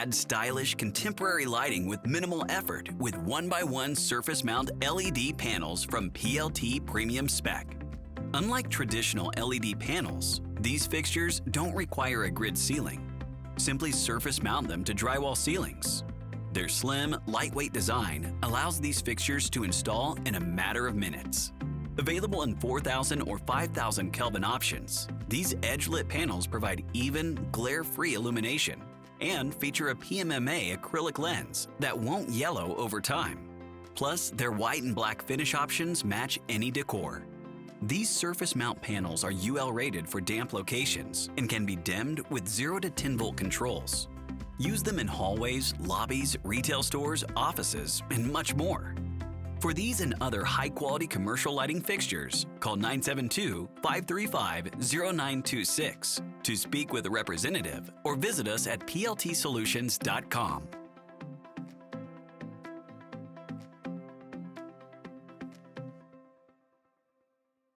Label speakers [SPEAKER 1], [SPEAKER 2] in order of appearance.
[SPEAKER 1] Add stylish, contemporary lighting with minimal effort with 1x1 surface mount LED panels from PLT PremiumSpec. Unlike traditional LED panels, these fixtures don't require a grid ceiling. Simply surface mount them to drywall ceilings. Their slim, lightweight design allows these fixtures to install in a matter of minutes. Available in 4,000 or 5,000 Kelvin options, these edge-lit panels provide even, glare-free illumination and feature a PMMA acrylic lens that won't yellow over time. Plus, their white and black finish options match any decor. These surface mount panels are UL rated for damp locations and can be dimmed with 0 to 10 volt controls. Use them in hallways, lobbies, retail stores, offices, and much more. For these and other high-quality commercial lighting fixtures, call 972-535-0926 to speak with a representative or visit us at pltsolutions.com.